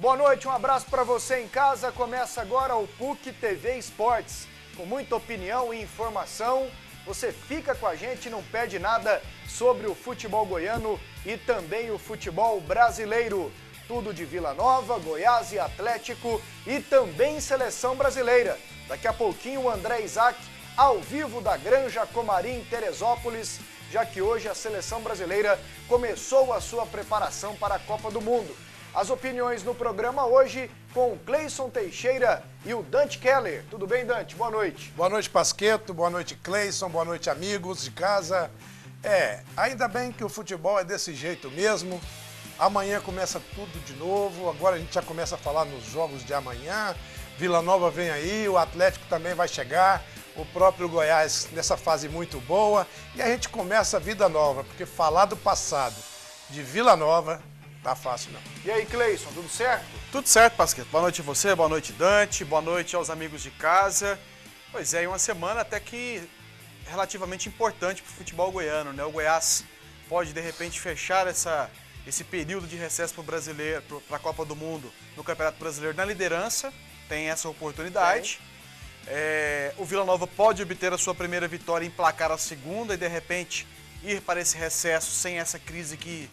Boa noite, um abraço para você em casa. Começa agora o PUC TV Esportes. Com muita opinião e informação, você fica com a gente e não perde nada sobre o futebol goiano e também o futebol brasileiro. Tudo de Vila Nova, Goiás e Atlético e também seleção brasileira. Daqui a pouquinho o André Isaac, ao vivo da Granja Comari em Teresópolis, já que hoje a seleção brasileira começou a sua preparação para a Copa do Mundo. As opiniões no programa hoje com o Cleison Teixeira e o Dante Keller. Tudo bem, Dante? Boa noite. Boa noite, Pasquetto. Boa noite, Cleison. Boa noite, amigos de casa. Ainda bem que o futebol é desse jeito mesmo. Amanhã começa tudo de novo. Agora a gente já começa a falar nos jogos de amanhã. Vila Nova vem aí, o Atlético também vai chegar. O próprio Goiás nessa fase muito boa. E a gente começa a vida nova, porque falar do passado de Vila Nova tá fácil não. E aí, Cleison, tudo certo? Tudo certo, Pasquetto. Boa noite a você, boa noite, Dante, boa noite aos amigos de casa. Pois é, uma semana até que relativamente importante para o futebol goiano, né? O Goiás pode, de repente, fechar esse período de recesso para a Copa do Mundo no Campeonato Brasileiro na liderança, tem essa oportunidade. O Vila Nova pode obter a sua primeira vitória e emplacar a segunda e, de repente, ir para esse recesso sem essa crise que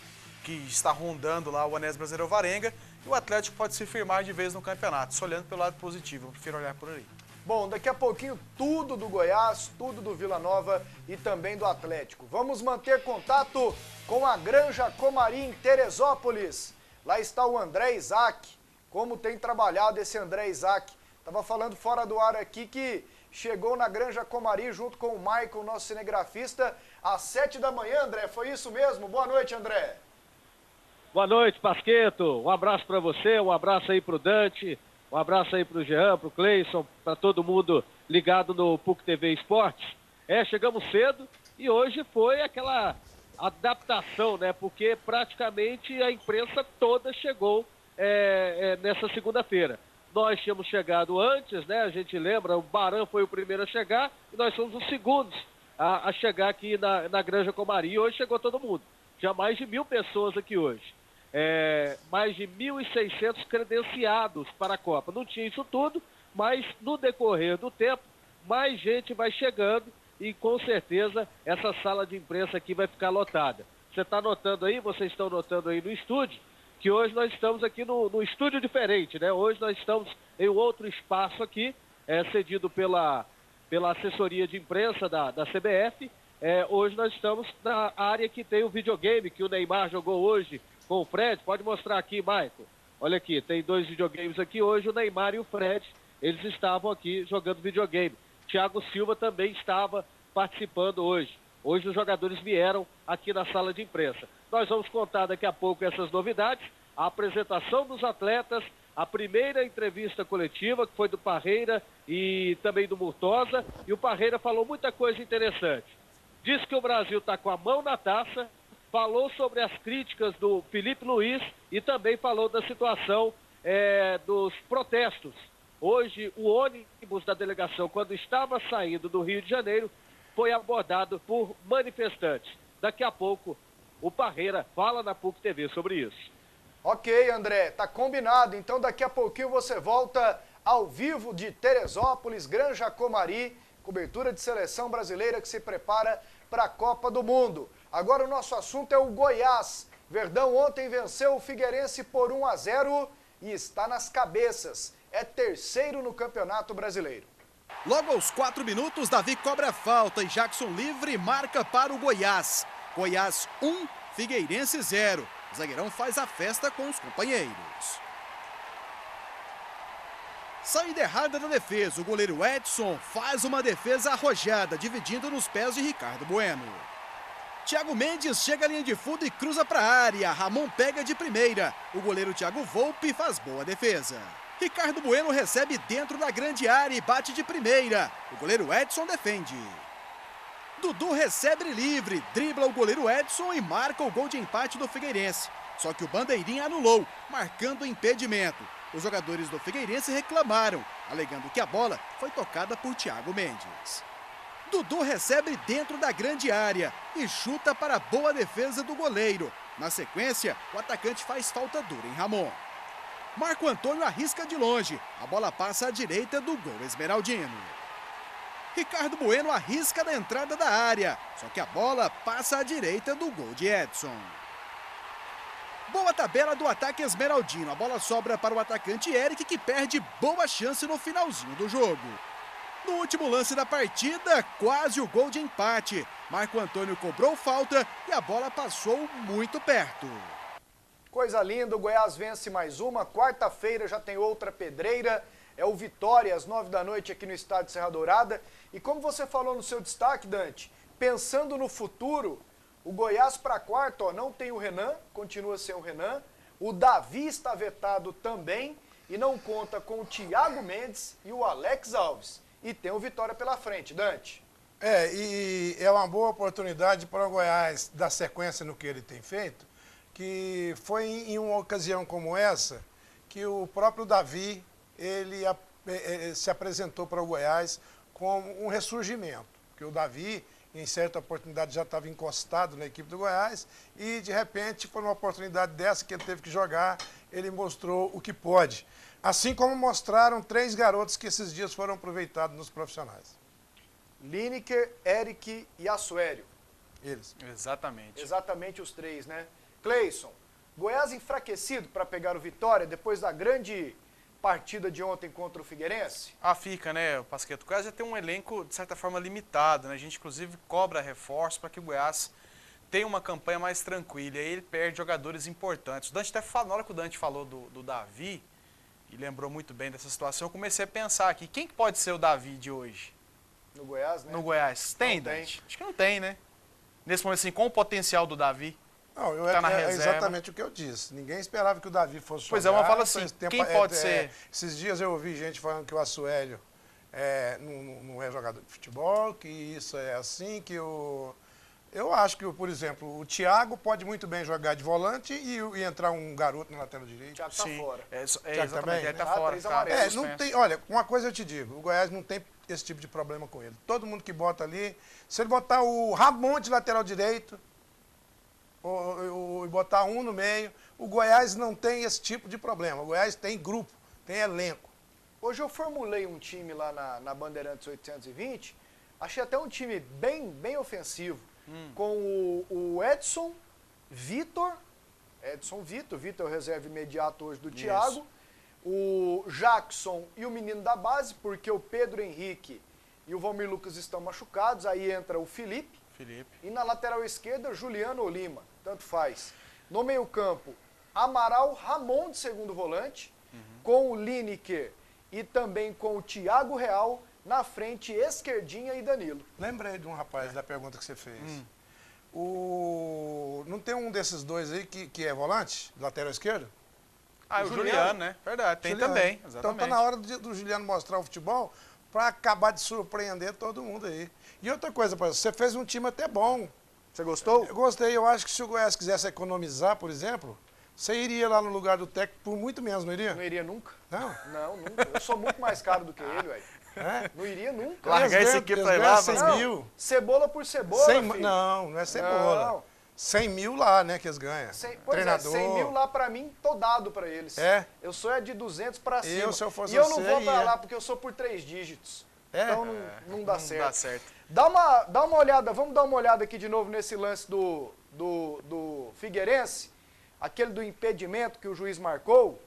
está rondando lá o Anésio Brasileiro Alvarenga, e o Atlético pode se firmar de vez no campeonato, só olhando pelo lado positivo, eu prefiro olhar por aí. Bom, daqui a pouquinho tudo do Goiás, tudo do Vila Nova e também do Atlético. Vamos manter contato com a Granja Comari em Teresópolis. Lá está o André Isaac. Como tem trabalhado esse André Isaac? Estava falando fora do ar aqui que chegou na Granja Comari junto com o Michael, nosso cinegrafista, às 7 da manhã, André. Foi isso mesmo? Boa noite, André. Boa noite, Pasquetto. Um abraço para você, um abraço aí pro Dante, um abraço aí pro Jean, pro Cleison, para todo mundo ligado no PUC TV Esportes. Chegamos cedo e hoje foi aquela adaptação, né? Porque praticamente a imprensa toda chegou nessa segunda-feira. Nós tínhamos chegado antes, né? A gente lembra, o Baran foi o primeiro a chegar e nós somos os segundos a chegar aqui na Granja Comari. E hoje chegou todo mundo. Já mais de 1.000 pessoas aqui hoje. Mais de 1.600 credenciados para a Copa. Não tinha isso tudo, mas no decorrer do tempo, mais gente vai chegando e com certeza essa sala de imprensa aqui vai ficar lotada. Você está notando aí, vocês estão notando aí no estúdio, que hoje nós estamos aqui no estúdio diferente, né? Hoje nós estamos em um outro espaço aqui, cedido pela assessoria de imprensa da CBF. Hoje nós estamos na área que tem o videogame, que o Neymar jogou hoje com o Fred. Pode mostrar aqui, Michael. Olha aqui, tem 2 videogames aqui hoje, o Neymar e o Fred, eles estavam aqui jogando videogame. Thiago Silva também estava participando hoje. Hoje os jogadores vieram aqui na sala de imprensa. Nós vamos contar daqui a pouco essas novidades, a apresentação dos atletas, a primeira entrevista coletiva, que foi do Parreira e também do Murtosa, e o Parreira falou muita coisa interessante. Disse que o Brasil está com a mão na taça, falou sobre as críticas do Felipe Luiz e também falou da situação dos protestos. Hoje, o ônibus da delegação, quando estava saindo do Rio de Janeiro, foi abordado por manifestantes. Daqui a pouco, o Parreira fala na PUC TV sobre isso. Ok, André, tá combinado. Então, daqui a pouquinho você volta ao vivo de Teresópolis, Granja Comari, cobertura de seleção brasileira que se prepara para a Copa do Mundo. Agora o nosso assunto é o Goiás. Verdão ontem venceu o Figueirense por 1-0 e está nas cabeças. É terceiro no Campeonato Brasileiro. Logo aos 4 minutos, Davi cobra a falta e Jackson livre marca para o Goiás. Goiás 1, Figueirense 0. O zagueirão faz a festa com os companheiros. Saída errada da defesa, o goleiro Edson faz uma defesa arrojada, dividindo nos pés de Ricardo Bueno. Thiago Mendes chega à linha de fundo e cruza para a área. Ramon pega de primeira. O goleiro Thiago Volpe faz boa defesa. Ricardo Bueno recebe dentro da grande área e bate de primeira. O goleiro Edson defende. Dudu recebe livre, dribla o goleiro Edson e marca o gol de empate do Figueirense. Só que o bandeirinha anulou, marcando o impedimento. Os jogadores do Figueirense reclamaram, alegando que a bola foi tocada por Thiago Mendes. Dudu recebe dentro da grande área e chuta para a boa defesa do goleiro. Na sequência, o atacante faz falta dura em Ramon. Marco Antônio arrisca de longe. A bola passa à direita do gol esmeraldino. Ricardo Bueno arrisca na entrada da área. Só que a bola passa à direita do gol de Edson. Boa tabela do ataque esmeraldino. A bola sobra para o atacante Eric, que perde boa chance no finalzinho do jogo. No último lance da partida, quase o gol de empate. Marco Antônio cobrou falta e a bola passou muito perto. Coisa linda, o Goiás vence mais uma. Quarta-feira já tem outra pedreira. É o Vitória, às 9 da noite aqui no estádio Serra Dourada. E como você falou no seu destaque, Dante, pensando no futuro, o Goiás para quarta, ó, não tem o Renan, continua sem o Renan. O Davi está vetado também e não conta com o Thiago Mendes e o Alex Alves. E tem o Vitória pela frente, Dante. E é uma boa oportunidade para o Goiás dar sequência no que ele tem feito, que foi em uma ocasião como essa que o próprio Davi ele se apresentou para o Goiás como um ressurgimento, porque o Davi, em certa oportunidade, já estava encostado na equipe do Goiás e, de repente, foi uma oportunidade dessa que ele teve que jogar, ele mostrou o que pode. Assim como mostraram 3 garotos que esses dias foram aproveitados nos profissionais. Lineker, Eric e Assuério. Eles. Exatamente. Exatamente os 3, né? Cleison, Goiás enfraquecido para pegar o Vitória depois da grande partida de ontem contra o Figueirense? Fica, né, o Pasquetto? O Goiás já tem um elenco, de certa forma, limitado, né? A gente, inclusive, cobra reforço para que o Goiás tenha uma campanha mais tranquila. E aí ele perde jogadores importantes. O Dante até falou, na hora que o Dante falou do Davi, e lembrou muito bem dessa situação, eu comecei a pensar aqui, quem que pode ser o Davi de hoje? No Goiás, né? No Goiás. Tem, Dante? Acho que não tem, né? Nesse momento, assim, com o potencial do Davi. Não, Tá na é reserva. exatamente o que eu disse. Ninguém esperava que o Davi fosse jogar. Pois é, uma fala assim, quem pode ser? Esses dias eu ouvi gente falando que o Assuélio não é jogador de futebol, que isso é assim, que o... Eu acho que, por exemplo, o Thiago pode muito bem jogar de volante e entrar um garoto na lateral direita. O Thiago tá fora. Exatamente, ele tá Ah, fora. 3 Tá. amarelos. Não tem, olha, uma coisa eu te digo, o Goiás não tem esse tipo de problema com ele. Todo mundo que bota ali, se ele botar o Ramon de lateral direito, ou botar um no meio, o Goiás não tem esse tipo de problema. O Goiás tem grupo, tem elenco. Hoje eu formulei um time lá na Bandeirantes 820, achei até um time bem ofensivo, com o Edson Vitor é o reserva imediato hoje do Thiago, o Jackson e o menino da base, porque o Pedro Henrique e o Valmir Lucas estão machucados, aí entra o Felipe. E na lateral esquerda, Juliano ou Lima, tanto faz. No meio campo, Amaral, Ramon de segundo volante, com o Lineker e também com o Thiago Real, na frente, Esquerdinha e Danilo. Lembrei de um rapaz da pergunta que você fez. Não tem um desses dois aí que é volante, lateral esquerdo? O Juliano, né? Verdade, tem Juliano. também, Então exatamente. tá na hora do Juliano mostrar o futebol para acabar de surpreender todo mundo aí. E outra coisa, você fez um time até bom. Você gostou? Eu gostei, eu acho que se o Goiás quisesse economizar, por exemplo, você iria lá no lugar do técnico por muito menos, não iria? Não iria nunca? Não? Não, nunca. Eu sou muito mais caro do que ele, velho. É? Não iria nunca. Largar esse aqui pra ir lá, 100 mas- mil. Cebola por cebola, 100, filho. não é cebola. Não. 100 mil lá, né, que eles ganham. Pois Treinador. 100 mil lá pra mim, tô dado pra eles. É? Eu sou de 200 pra cima. Se eu fosse e eu não você, vou pra ia. lá porque eu sou por 3 dígitos. É? Então não dá Não certo. dá certo. Dá uma olhada, vamos dar uma olhada aqui de novo nesse lance do Figueirense, aquele do impedimento que o juiz marcou,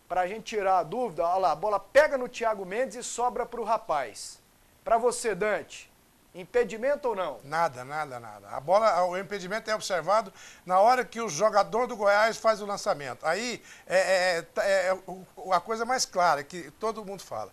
pra gente tirar a dúvida. Olha lá, a bola pega no Thiago Mendes e sobra pro rapaz. Pra você, Dante, impedimento ou não? Nada. A bola, o impedimento é observado na hora que o jogador do Goiás faz o lançamento. Aí a coisa mais clara que todo mundo fala.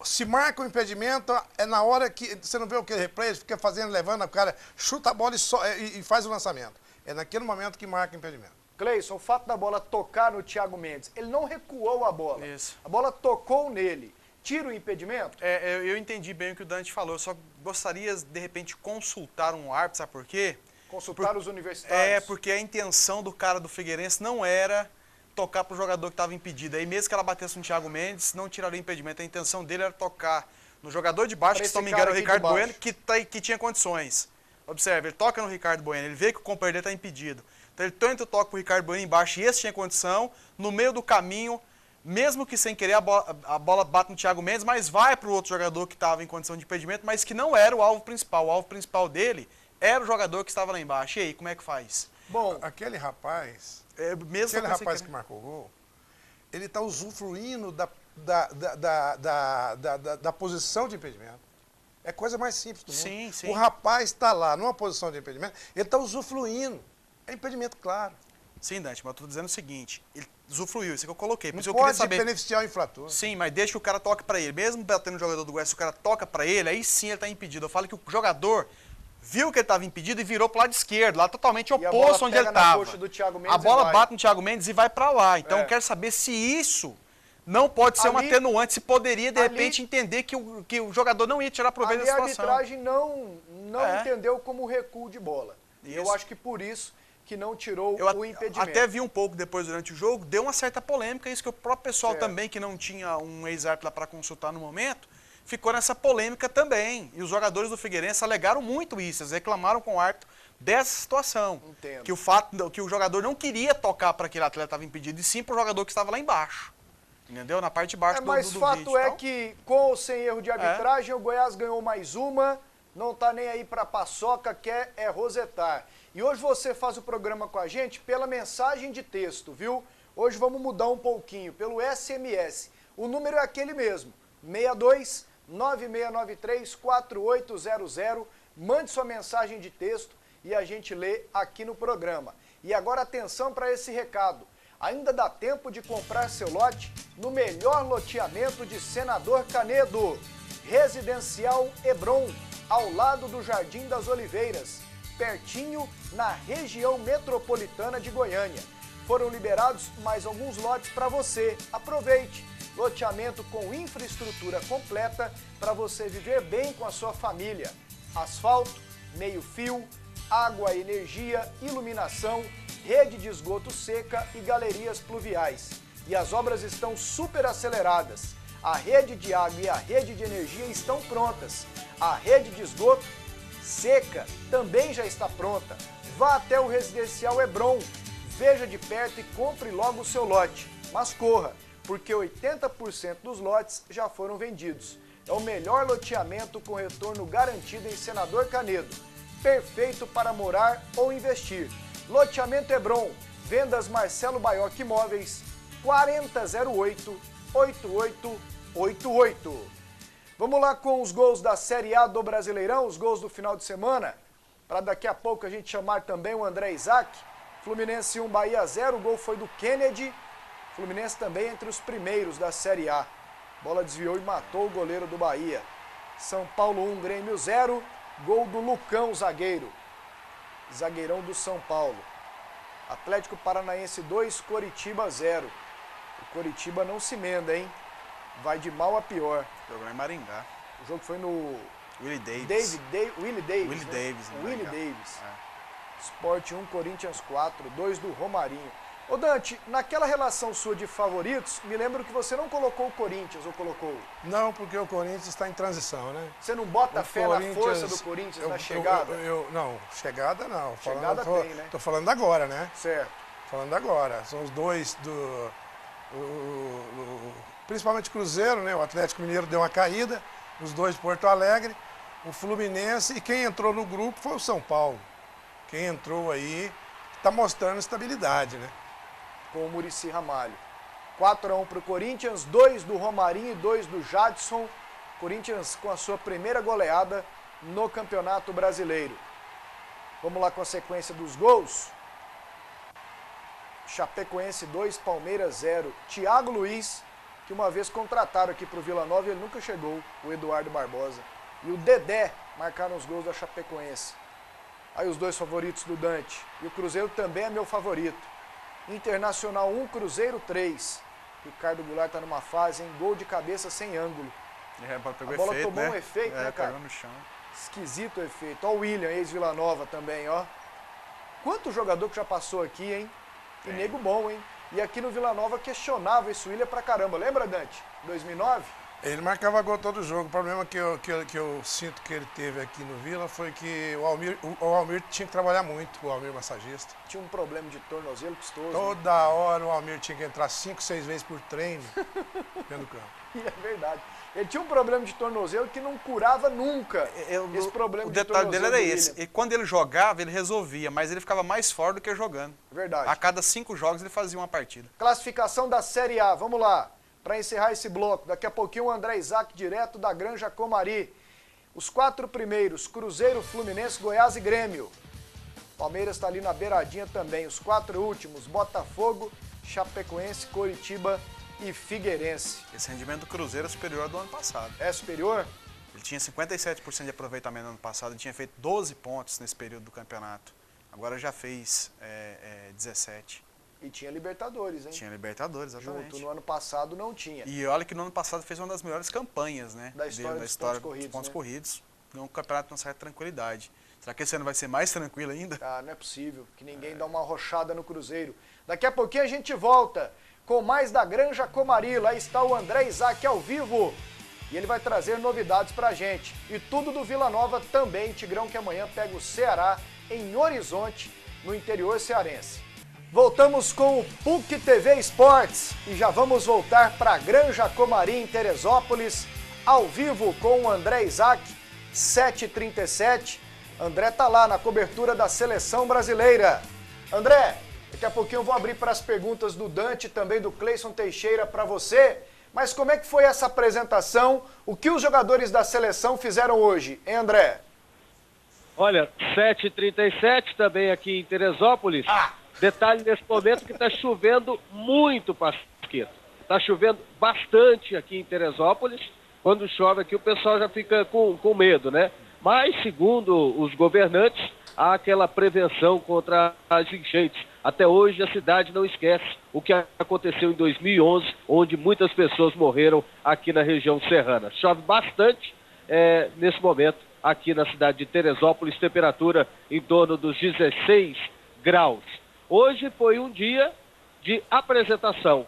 Se marca o impedimento, é na hora que você não vê o que replay, fica levando, o cara chuta a bola e faz o lançamento. É naquele momento que marca o impedimento. Cleison, o fato da bola tocar no Thiago Mendes, ele não recuou a bola. Isso. A bola tocou nele. Tira o impedimento? Eu entendi bem o que o Dante falou, eu só gostaria, de repente, consultar um árbitro, sabe por quê? Consultar os universitários. Porque a intenção do cara do Figueirense não era tocar pro jogador que estava impedido. Aí mesmo que ela batesse no Thiago Mendes, não tiraria o impedimento. A intenção dele era tocar no jogador de baixo, Pra que se não esse me engano era o cara aqui Ricardo de Bueno, baixo. que tinha condições. Observe, ele toca no Ricardo Bueno, ele vê que o companheiro dele está impedido. Então ele tenta o toque pro Ricardo Bueno embaixo, e esse tinha condição, no meio do caminho, mesmo que sem querer, a bola bate no Thiago Mendes, mas vai para o outro jogador que estava em condição de impedimento, mas que não era o alvo principal. O alvo principal dele era o jogador que estava lá embaixo. E aí, como é que faz? Bom, aquele rapaz, que marcou o gol, ele está usufruindo da posição de impedimento. É coisa mais simples do mundo. Sim, sim. O rapaz está lá numa posição de impedimento, ele está usufruindo. É impedimento claro. Sim, Dante, mas eu estou dizendo o seguinte, ele usufruiu, isso que eu coloquei. Não eu pode queria saber, beneficiar o infrator. Sim, mas deixa que o cara toque para ele. Mesmo batendo no jogador do Goiás, se o cara toca para ele, aí sim ele está impedido. Eu falo que o jogador viu que ele estava impedido e virou para o lado esquerdo, lá totalmente oposto onde ele estava. A bola bate no Thiago Mendes e vai para lá. Então eu quero saber se isso não pode ser uma atenuante, se poderia de repente entender que o jogador não ia tirar proveito da situação. A arbitragem não entendeu como recuo de bola. E eu acho que por isso que não tirou o impedimento. Até vi um pouco depois durante o jogo, deu uma certa polêmica, isso que o próprio pessoal também, que não tinha um ex-árbitro lá para consultar no momento, ficou nessa polêmica também. E os jogadores do Figueirense alegaram muito isso, eles reclamaram com o árbitro dessa situação. Entendo. Que o jogador não queria tocar para aquele atleta que estava impedido, e sim para o jogador que estava lá embaixo. Entendeu? Na parte de baixo do vídeo. Mas fato é que, com ou sem erro de arbitragem, o Goiás ganhou mais uma, não tá nem aí pra paçoca, quer rosetar. E hoje você faz o programa com a gente pela mensagem de texto, viu? Hoje vamos mudar um pouquinho, pelo SMS. O número é aquele mesmo, 62 9693 4800. Mande sua mensagem de texto e a gente lê aqui no programa. E agora atenção para esse recado. Ainda dá tempo de comprar seu lote no melhor loteamento de Senador Canedo. Residencial Hebron, ao lado do Jardim das Oliveiras, pertinho na região metropolitana de Goiânia. Foram liberados mais alguns lotes para você. Aproveite! Loteamento com infraestrutura completa para você viver bem com a sua família. Asfalto, meio-fio, água, energia, iluminação, rede de esgoto seca e galerias pluviais. E as obras estão super aceleradas. A rede de água e a rede de energia estão prontas. A rede de esgoto seca também já está pronta. Vá até o Residencial Hebron, veja de perto e compre logo o seu lote. Mas corra, porque 80% dos lotes já foram vendidos. É o melhor loteamento com retorno garantido em Senador Canedo. Perfeito para morar ou investir. Loteamento Hebron, vendas Marcelo Baioc Imóveis, 4008-8888. Vamos lá com os gols da Série A do Brasileirão, os gols do final de semana, para daqui a pouco a gente chamar também o André Isaac. Fluminense 1, Bahia 0, o gol foi do Kennedy. Fluminense também entre os primeiros da Série A. Bola desviou e matou o goleiro do Bahia. São Paulo 1, Grêmio 0, gol do Lucão, zagueiro. Zagueirão do São Paulo. Atlético Paranaense 2, Coritiba 0. O Coritiba não se emenda, hein? Vai de mal a pior. Jogou em Maringá. O jogo foi no... Willie Davis. Willie Davis. Willie Davis. Willie Davis. Sport 1, Corinthians 4, 2 do Romarinho. Ô Dante, naquela relação sua de favoritos, me lembro que você não colocou o Corinthians, ou colocou? Não, porque o Corinthians está em transição, né? Você não bota fé na força do Corinthians na chegada? Não, chegada não. Chegada tem, né? Tô falando agora, né? Certo. Falando agora. São os dois principalmente Cruzeiro, né? O Atlético Mineiro deu uma caída, os dois de Porto Alegre, o Fluminense, e quem entrou no grupo foi o São Paulo. Quem entrou aí está mostrando estabilidade, né? Com o Muricy Ramalho. 4-1 para o Corinthians, 2 do Romarinho e 2 do Jadson. Corinthians com a sua primeira goleada no Campeonato Brasileiro. Vamos lá com a sequência dos gols. Chapecoense 2, Palmeiras 0. Thiago Luiz, que uma vez contrataram aqui para o Vila Nova e ele nunca chegou, o Eduardo Barbosa. E o Dedé marcaram os gols da Chapecoense. Aí os dois favoritos do Dante. E o Cruzeiro também é meu favorito. Internacional 1, Cruzeiro 3. Ricardo Goulart está numa fase, hein? Gol de cabeça sem ângulo. A bola efeito, tomou né? um efeito, né, cara? Pegou no chão. Esquisito o efeito. Ó o William, ex-Vila Nova também, ó. Quanto jogador que já passou aqui, hein? E nego bom, hein? E aqui no Vila Nova questionava esse William pra caramba. Lembra, Dante? 2009? Ele marcava gol todo jogo. O problema que eu sinto que ele teve aqui no Vila foi que o Almir tinha que trabalhar muito, o Almir massagista. Tinha um problema de tornozelo custoso. Toda hora o Almir tinha que entrar 5, 6 vezes por treino dentro do campo. E é verdade. Ele tinha um problema de tornozelo que não curava nunca. Esse problema de tornozelo. O detalhe dele era esse. E quando ele jogava, ele resolvia, mas ele ficava mais fora do que jogando. Verdade. A cada 5 jogos ele fazia uma partida. Classificação da Série A, vamos lá. Para encerrar esse bloco, daqui a pouquinho o André Isaac direto da Granja Comari. Os 4 primeiros, Cruzeiro, Fluminense, Goiás e Grêmio. Palmeiras está ali na beiradinha também. Os 4 últimos, Botafogo, Chapecoense, Coritiba e Figueirense. Esse rendimento do Cruzeiro é superior ao do ano passado. É superior? Ele tinha 57% de aproveitamento no ano passado, tinha feito 12 pontos nesse período do campeonato. Agora já fez 17. E tinha Libertadores, hein? Tinha Libertadores, exatamente. Junto, no ano passado não tinha. E olha que no ano passado fez uma das melhores campanhas, né? Da história dos pontos corridos. Num campeonato com uma certa tranquilidade. Será que esse ano vai ser mais tranquilo ainda? Ah, não é possível. Que ninguém dá uma arrochada no Cruzeiro. Daqui a pouquinho a gente volta com mais da Granja Comari. Lá está o André Isaac ao vivo. E ele vai trazer novidades pra gente. E tudo do Vila Nova também. Tigrão que amanhã pega o Ceará em Horizonte, no interior cearense. Voltamos com o PUC TV Esportes e já vamos voltar para a Granja Comari em Teresópolis, ao vivo com o André Isaac, 7h37. André tá lá na cobertura da Seleção Brasileira. André, daqui a pouquinho eu vou abrir para as perguntas do Dante e também do Cleison Teixeira para você, mas como é que foi essa apresentação? O que os jogadores da seleção fizeram hoje, hein, André? Olha, 7h37 também aqui em Teresópolis. Detalhe nesse momento que está chovendo muito, Pasqueto. Está chovendo bastante aqui em Teresópolis. Quando chove aqui o pessoal já fica com medo, né? Mas, segundo os governantes, há aquela prevenção contra as enchentes. Até hoje a cidade não esquece o que aconteceu em 2011, onde muitas pessoas morreram aqui na região serrana. Chove bastante nesse momento aqui na cidade de Teresópolis, temperatura em torno dos 16 graus. Hoje foi um dia de apresentação.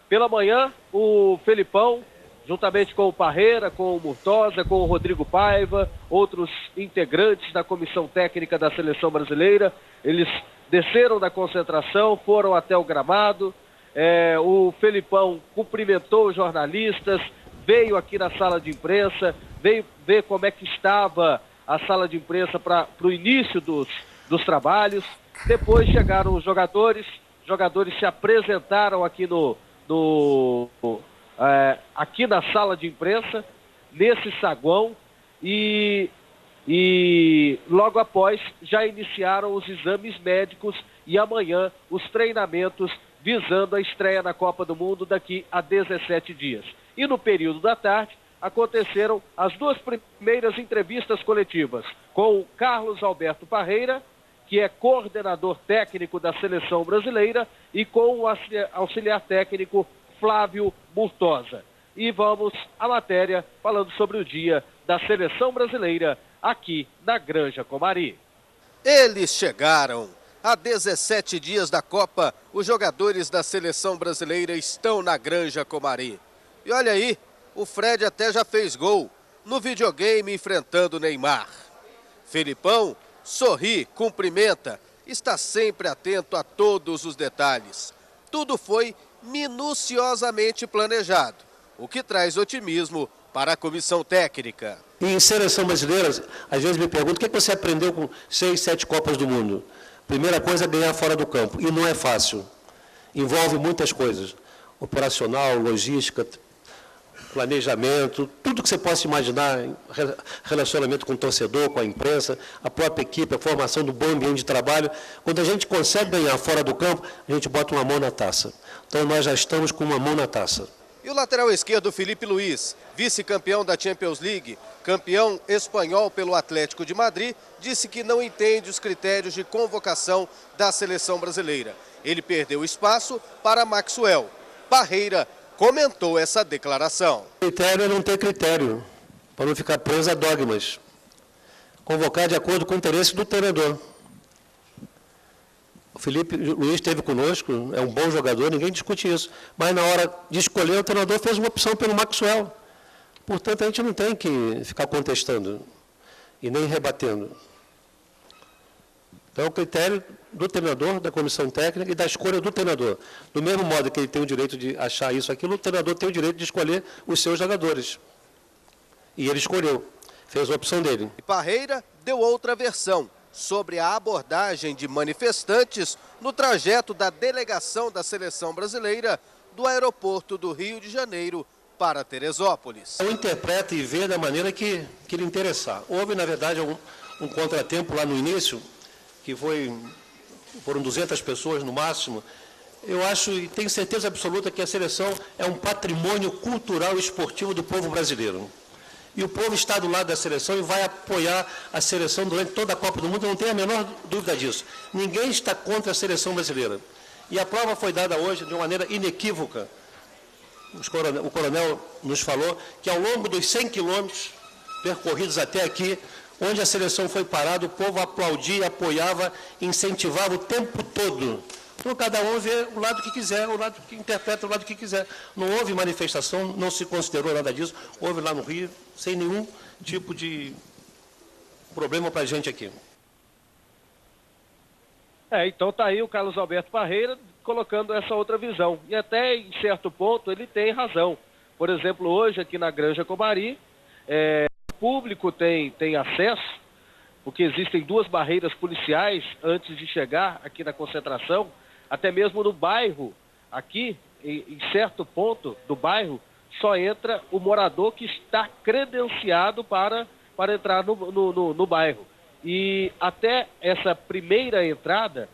Pela manhã, o Felipão, juntamente com o Parreira, com o Murtosa, com o Rodrigo Paiva, outros integrantes da comissão técnica da Seleção Brasileira, eles desceram da concentração, foram até o gramado. O Felipão cumprimentou os jornalistas, veio aqui na sala de imprensa, veio ver como é que estava a sala de imprensa para o início dos trabalhos. Depois chegaram os jogadores se apresentaram aqui aqui na sala de imprensa, nesse saguão, e logo após já iniciaram os exames médicos e amanhã os treinamentos visando a estreia na Copa do Mundo daqui a 17 dias. E no período da tarde aconteceram as 2 primeiras entrevistas coletivas com o Carlos Alberto Parreira, que é coordenador técnico da Seleção Brasileira, e com o auxiliar técnico Flávio Murtosa. E vamos à matéria falando sobre o dia da Seleção Brasileira aqui na Granja Comari. Eles chegaram. Há 17 dias da Copa, os jogadores da Seleção Brasileira estão na Granja Comari. E olha aí, o Fred até já fez gol no videogame enfrentando o Neymar. Felipão sorri, cumprimenta, está sempre atento a todos os detalhes. Tudo foi minuciosamente planejado, o que traz otimismo para a comissão técnica. E em seleção brasileira, às vezes me perguntam, o que você aprendeu com 6, 7 Copas do Mundo? Primeira coisa é ganhar fora do campo, e não é fácil. Envolve muitas coisas, operacional, logística, planejamento, tudo que você possa imaginar, relacionamento com o torcedor, com a imprensa, a própria equipe, a formação do bom ambiente de trabalho. Quando a gente consegue ganhar fora do campo, a gente bota uma mão na taça. Então nós já estamos com uma mão na taça. E o lateral esquerdo Felipe Luiz, vice-campeão da Champions League, campeão espanhol pelo Atlético de Madrid, disse que não entende os critérios de convocação da seleção brasileira. Ele perdeu espaço para Maxwell. Parreira comentou essa declaração. O critério é não ter critério, para não ficar preso a dogmas. Convocar de acordo com o interesse do treinador. O Felipe Luiz esteve conosco, é um bom jogador, ninguém discute isso. Mas na hora de escolher, o treinador fez uma opção pelo Maxwell. Portanto, a gente não tem que ficar contestando e nem rebatendo. Então, é o critério do treinador, da comissão técnica e da escolha do treinador. Do mesmo modo que ele tem o direito de achar isso, aquilo, o treinador tem o direito de escolher os seus jogadores. E ele escolheu, fez a opção dele. E Parreira deu outra versão sobre a abordagem de manifestantes no trajeto da delegação da seleção brasileira do aeroporto do Rio de Janeiro para Teresópolis. Eu interpreto e vê da maneira que lhe interessar. Houve, na verdade, um contratempo lá no início, que foram 200 pessoas no máximo. Eu acho e tenho certeza absoluta que a seleção é um patrimônio cultural e esportivo do povo brasileiro. E o povo está do lado da seleção e vai apoiar a seleção durante toda a Copa do Mundo, não tenho a menor dúvida disso. Ninguém está contra a seleção brasileira. E a prova foi dada hoje de uma maneira inequívoca. O coronel nos falou que ao longo dos 100 quilômetros percorridos até aqui, onde a seleção foi parada, o povo aplaudia, apoiava, incentivava o tempo todo. Então, cada um vê o lado que quiser, o lado que interpreta o lado que quiser. Não houve manifestação, não se considerou nada disso. Houve lá no Rio, sem nenhum tipo de problema para a gente aqui. Então está aí o Carlos Alberto Parreira colocando essa outra visão. E até em certo ponto ele tem razão. Por exemplo, hoje aqui na Granja Comari, o público tem acesso, porque existem 2 barreiras policiais antes de chegar aqui na concentração, até mesmo no bairro, aqui, em certo ponto do bairro, só entra o morador que está credenciado para entrar no bairro. E até essa primeira entrada,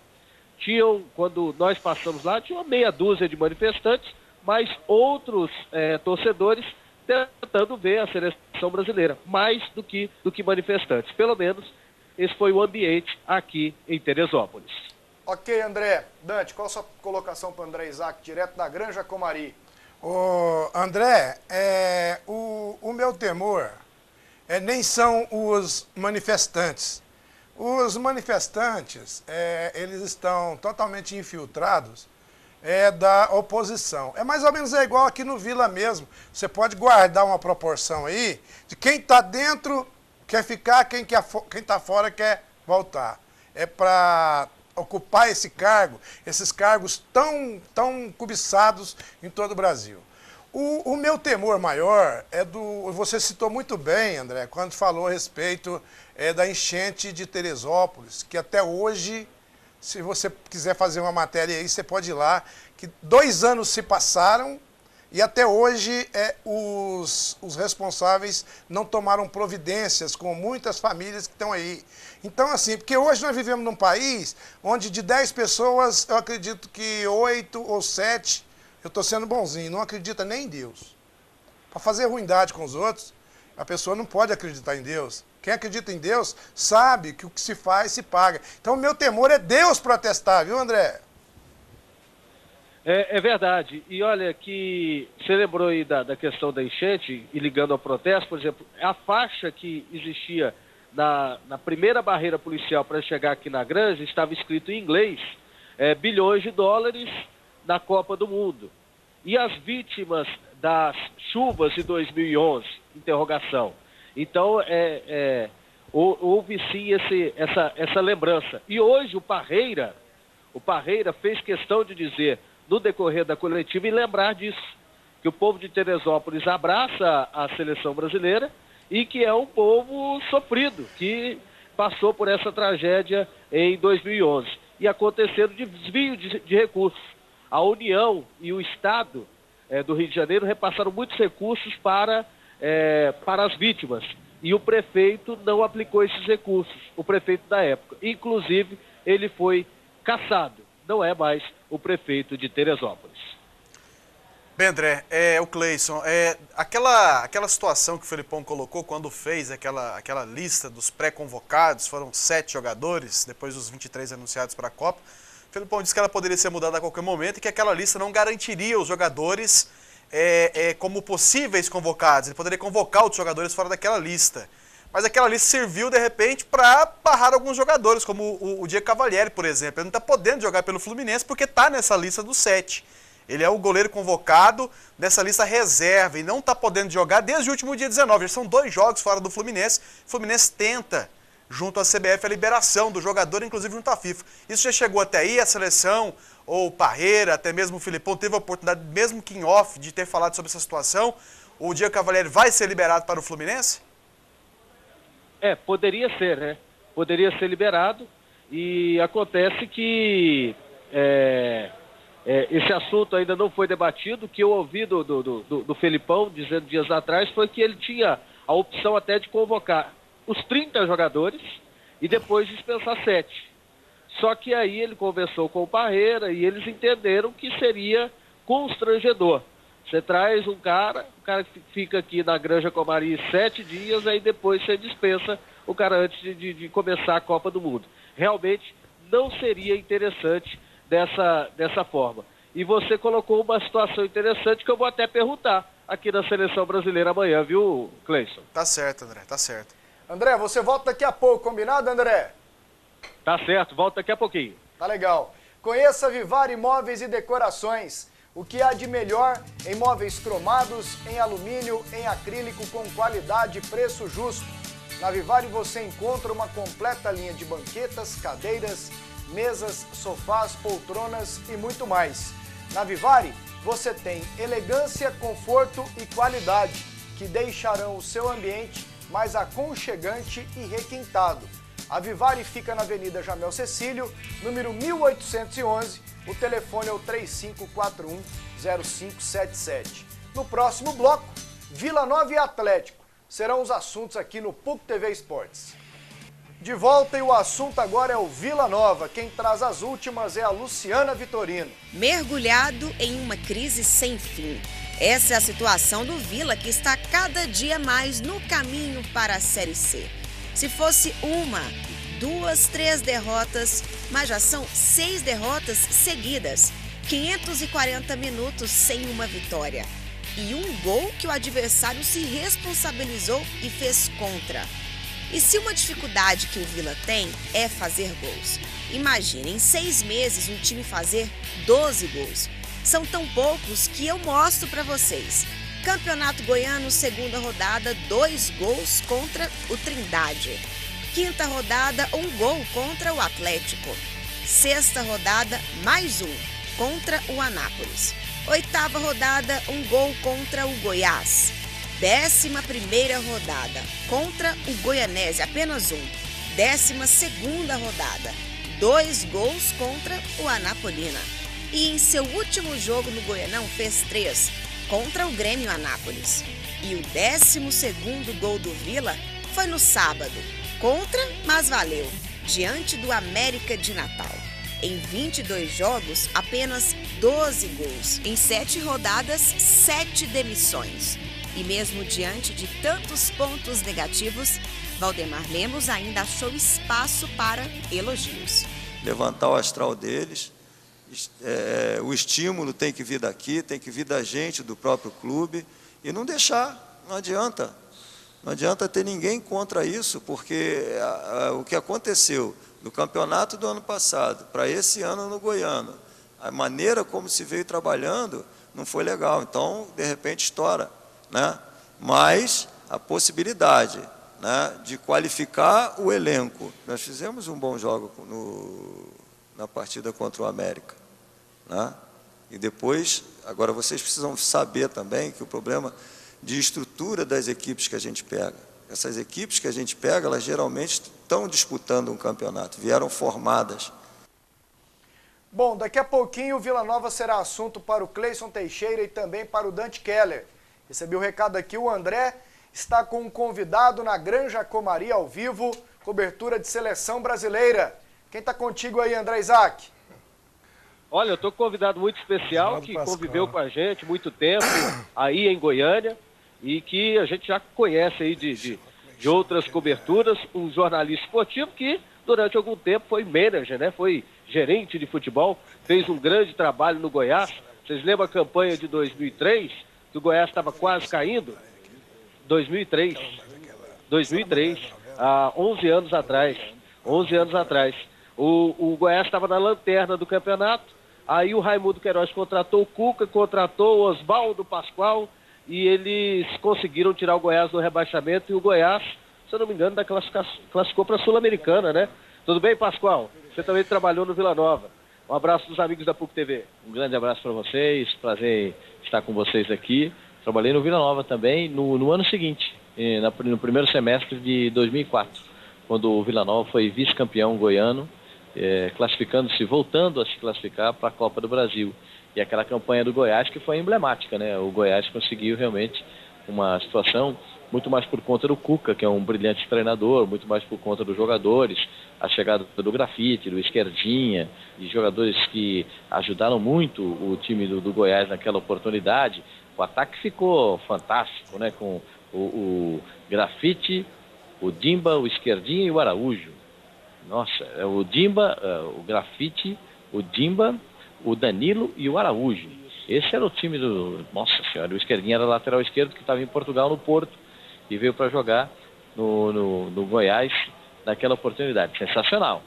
quando nós passamos lá, tinha uma meia dúzia de manifestantes, mas outros torcedores tentando ver a seleção brasileira, mais do que manifestantes. Pelo menos esse foi o ambiente aqui em Teresópolis. Ok, André. Dante, qual a sua colocação para o André Isaac, direto da Granja Comari? André, o meu temor nem são os manifestantes. Os manifestantes, eles estão totalmente infiltrados da oposição. É mais ou menos igual aqui no Vila mesmo. Você pode guardar uma proporção aí de quem está dentro quer ficar, quem está fora quer voltar. É para ocupar esses cargos tão cobiçados em todo o Brasil. O meu temor maior você citou muito bem, André, quando falou a respeito da enchente de Teresópolis, que até hoje, se você quiser fazer uma matéria aí, você pode ir lá, que 2 anos se passaram e até hoje os responsáveis não tomaram providências com muitas famílias que estão aí. Então, assim, porque hoje nós vivemos num país onde de 10 pessoas, eu acredito que 8 ou 7, eu estou sendo bonzinho, não acredita nem em Deus. Para fazer ruindade com os outros, a pessoa não pode acreditar em Deus. Quem acredita em Deus sabe que o que se faz se paga. Então, o meu temor é Deus protestar, viu, André? É verdade. E olha que você lembrou aí da questão da enchente e ligando ao protesto, por exemplo, a faixa que existia na primeira barreira policial para chegar aqui na Granja estava escrito em inglês, bilhões de dólares na Copa do Mundo. E as vítimas das chuvas de 2011, interrogação. Então, houve sim essa lembrança. E hoje o Parreira fez questão de dizer, no decorrer da coletiva, e lembrar disso, que o povo de Teresópolis abraça a seleção brasileira e que é um povo sofrido, que passou por essa tragédia em 2011. E acontecendo desvio de recursos. A União e o Estado do Rio de Janeiro repassaram muitos recursos para as vítimas. E o prefeito não aplicou esses recursos, o prefeito da época. Inclusive, ele foi cassado. Não é mais o prefeito de Teresópolis. Bem, André, o Cleison, aquela situação que o Felipão colocou quando fez aquela lista dos pré-convocados, foram 7 jogadores, depois dos 23 anunciados para a Copa, o Felipão disse que ela poderia ser mudada a qualquer momento e que aquela lista não garantiria os jogadores como possíveis convocados, ele poderia convocar outros jogadores fora daquela lista. Mas aquela lista serviu, de repente, para barrar alguns jogadores, como o Diego Cavalieri, por exemplo. Ele não está podendo jogar pelo Fluminense porque está nessa lista dos 7. Ele é o goleiro convocado dessa lista reserva e não está podendo jogar desde o último dia 19. Já são 2 jogos fora do Fluminense. O Fluminense tenta, junto à CBF, a liberação do jogador, inclusive junto à FIFA. Isso já chegou até aí, a seleção, ou o Parreira, até mesmo o Filipão, teve a oportunidade, mesmo que em off, de ter falado sobre essa situação. O Diego Cavalieri vai ser liberado para o Fluminense? Poderia ser, né? Poderia ser liberado e acontece que esse assunto ainda não foi debatido. O que eu ouvi do Felipão, dizendo dias atrás, foi que ele tinha a opção até de convocar os 30 jogadores e depois dispensar 7. Só que aí ele conversou com o Parreira e eles entenderam que seria constrangedor. Você traz o cara que fica aqui na Granja Comari 7 dias, aí depois você dispensa o cara antes de começar a Copa do Mundo. Realmente não seria interessante dessa forma. E você colocou uma situação interessante que eu vou até perguntar aqui na Seleção Brasileira amanhã, viu, Cleison? Tá certo, André, tá certo. André, você volta daqui a pouco, combinado, André? Tá certo, volta daqui a pouquinho. Tá legal. Conheça Vivar Imóveis e Decorações. O que há de melhor em móveis cromados, em alumínio, em acrílico, com qualidade e preço justo. Na Vivari você encontra uma completa linha de banquetas, cadeiras, mesas, sofás, poltronas e muito mais. Na Vivari você tem elegância, conforto e qualidade, que deixarão o seu ambiente mais aconchegante e requintado. A Vivari fica na Avenida Jamel Cecílio, número 1811, o telefone é o 3541-0577. No próximo bloco, Vila Nova e Atlético serão os assuntos aqui no PUC TV Esportes. De volta e o assunto agora é o Vila Nova. Quem traz as últimas é a Luciana Vitorino. Mergulhado em uma crise sem fim. Essa é a situação do Vila, que está cada dia mais no caminho para a Série C. Se fosse 1, 2, 3 derrotas, mas já são 6 derrotas seguidas. 540 minutos sem uma vitória. E um gol que o adversário se responsabilizou e fez contra. E se uma dificuldade que o Vila tem é fazer gols. Imagine, em 6 meses, um time fazer 12 gols. São tão poucos que eu mostro para vocês. Campeonato Goiano, 2ª rodada, 2 gols contra o Trindade. 5ª rodada, 1 gol contra o Atlético. 6ª rodada, mais 1 contra o Anápolis. 8ª rodada, 1 gol contra o Goiás. 11ª rodada, contra o Goianese, apenas 1. 12ª rodada, 2 gols contra o Anapolina. E em seu último jogo no Goianão fez 3, contra o Grêmio Anápolis. E o 12º gol do Vila foi no sábado, contra, mas valeu, diante do América de Natal. Em 22 jogos, apenas 12 gols. Em 7 rodadas, 7 demissões. E mesmo diante de tantos pontos negativos, Valdemar Lemos ainda achou espaço para elogios. Levantar o astral deles, o estímulo tem que vir daqui, tem que vir da gente, do próprio clube, e não deixar, não adianta. Não adianta ter ninguém contra isso, porque o que aconteceu do campeonato do ano passado para esse ano no Goiano, a maneira como se veio trabalhando não foi legal. Então, de repente, estoura, né? Mas a possibilidade, né, de qualificar o elenco. Nós fizemos um bom jogo na partida contra o América, né? E depois, agora vocês precisam saber também que o problema de estrutura das equipes que a gente pega. Essas equipes que a gente pega, elas geralmente estão disputando um campeonato, vieram formadas. Bom, daqui a pouquinho o Vila Nova será assunto para o Cleison Teixeira e também para o Dante Keller. Recebi o recado aqui, o André está com um convidado na Granja Comari ao vivo, cobertura de seleção brasileira. Quem está contigo aí, André Isaac? Olha, eu estou com um convidado muito especial que conviveu com a gente muito tempo aí em Goiânia e que a gente já conhece aí de outras coberturas, um jornalista esportivo que durante algum tempo foi manager, né? Foi gerente de futebol, fez um grande trabalho no Goiás. Vocês lembram a campanha de 2003, que o Goiás estava quase caindo? 2003, há 11 anos atrás. O Goiás estava na lanterna do campeonato, Aí o Raimundo Queiroz contratou o Cuca, contratou o Oswaldo Pascoal e eles conseguiram tirar o Goiás do rebaixamento e o Goiás, se eu não me engano, classificou para a Sul-Americana, né? Tudo bem, Pascoal? Você também trabalhou no Vila Nova. Um abraço dos amigos da PUC TV. Um grande abraço para vocês, prazer estar com vocês aqui. Trabalhei no Vila Nova também no ano seguinte, no primeiro semestre de 2004, quando o Vila Nova foi vice-campeão goiano, classificando-se, voltando a se classificar para a Copa do Brasil. E aquela campanha do Goiás que foi emblemática, né? O Goiás conseguiu realmente uma situação muito mais por conta do Cuca, que é um brilhante treinador, muito mais por conta dos jogadores, a chegada do Grafite, do Esquerdinha, e jogadores que ajudaram muito o time do Goiás naquela oportunidade. O ataque ficou fantástico, né? Com o Grafite, o Dimba, o Esquerdinha e o Araújo. Nossa, o Dimba, o Grafite, o Dimba, o Danilo e o Araújo. Esse era o time do... Nossa Senhora, o Esquerdinha era lateral esquerdo que estava em Portugal, no Porto, e veio para jogar no Goiás naquela oportunidade. Sensacional.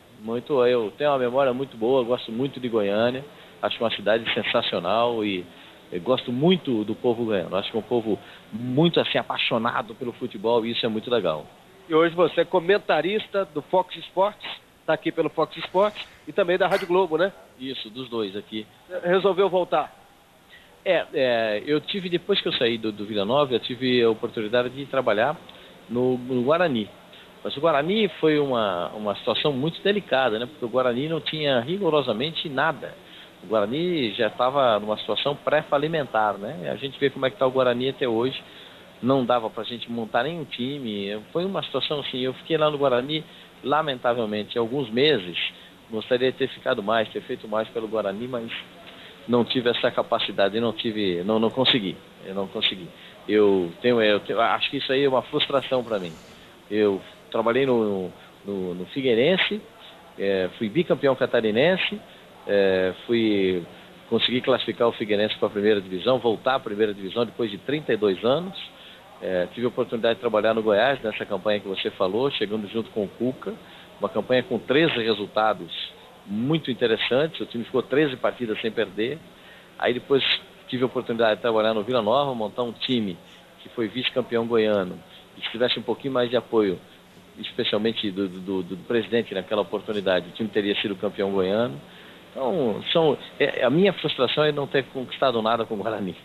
Eu tenho uma memória muito boa, gosto muito de Goiânia, acho uma cidade sensacional e eu gosto muito do povo goiano. Acho que é um povo muito assim apaixonado pelo futebol e isso é muito legal. E hoje você é comentarista do Fox Sports, está aqui pelo Fox Sports e também da Rádio Globo, né? Isso, dos dois aqui. Resolveu voltar? Eu tive, depois que eu saí do Vila Nova, eu tive a oportunidade de trabalhar no Guarani. Mas o Guarani foi uma situação muito delicada, né? Porque o Guarani não tinha rigorosamente nada. O Guarani já estava numa situação pré-falimentar, né? A gente vê como é que está o Guarani até hoje. Não dava para a gente montar nenhum time. Foi uma situação assim, eu fiquei lá no Guarani, lamentavelmente, alguns meses. Gostaria de ter ficado mais, ter feito mais pelo Guarani, mas não tive essa capacidade, não consegui. Eu acho que isso aí é uma frustração para mim. Eu trabalhei no Figueirense, fui bicampeão catarinense, consegui classificar o Figueirense para a primeira divisão, voltar à primeira divisão depois de 32 anos. Tive a oportunidade de trabalhar no Goiás, nessa campanha que você falou, chegando junto com o Cuca, uma campanha com 13 resultados muito interessantes, o time ficou 13 partidas sem perder. Aí depois tive a oportunidade de trabalhar no Vila Nova, montar um time que foi vice-campeão goiano, e se tivesse um pouquinho mais de apoio, especialmente do presidente naquela oportunidade, o time teria sido campeão goiano. Então, a minha frustração é não ter conquistado nada com o Guarani.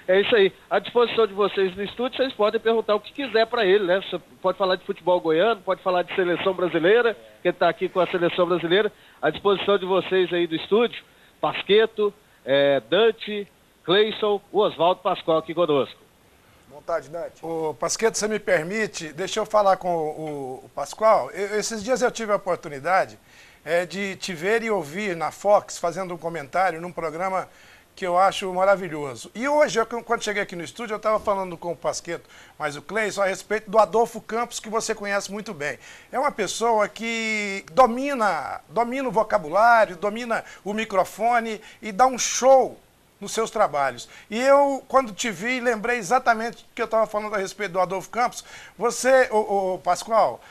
É isso aí. À disposição de vocês no estúdio, vocês podem perguntar o que quiser para ele, né? Você pode falar de futebol goiano, pode falar de seleção brasileira, que ele está aqui com a seleção brasileira. À disposição de vocês aí do estúdio, Pasquetto, Dante, Cleison, o Oswaldo Pascoal aqui conosco. Vontade, Dante. Ô, Pasquetto, você me permite, deixa eu falar com o Pascoal. Esses dias eu tive a oportunidade de te ver e ouvir na Fox, fazendo um comentário num programa que eu acho maravilhoso. E hoje, quando cheguei aqui no estúdio, eu estava falando com o Pasquetto, mas o Cleison, a respeito do Adolfo Campos, que você conhece muito bem. É uma pessoa que domina o vocabulário, domina o microfone e dá um show nos seus trabalhos. E eu, quando te vi, lembrei exatamente do que eu estava falando a respeito do Adolfo Campos. Você, Pascoal,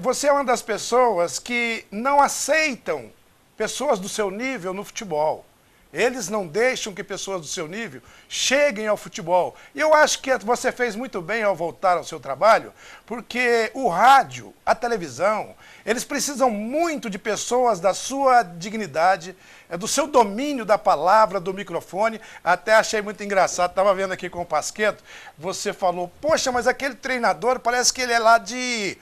você é uma das pessoas que não aceitam pessoas do seu nível no futebol. Eles não deixam que pessoas do seu nível cheguem ao futebol. E eu acho que você fez muito bem ao voltar ao seu trabalho, porque o rádio, a televisão, eles precisam muito de pessoas da sua dignidade, do seu domínio da palavra, do microfone. Até achei muito engraçado, estava vendo aqui com o Pasquetto, você falou, poxa, mas aquele treinador parece que ele é lá de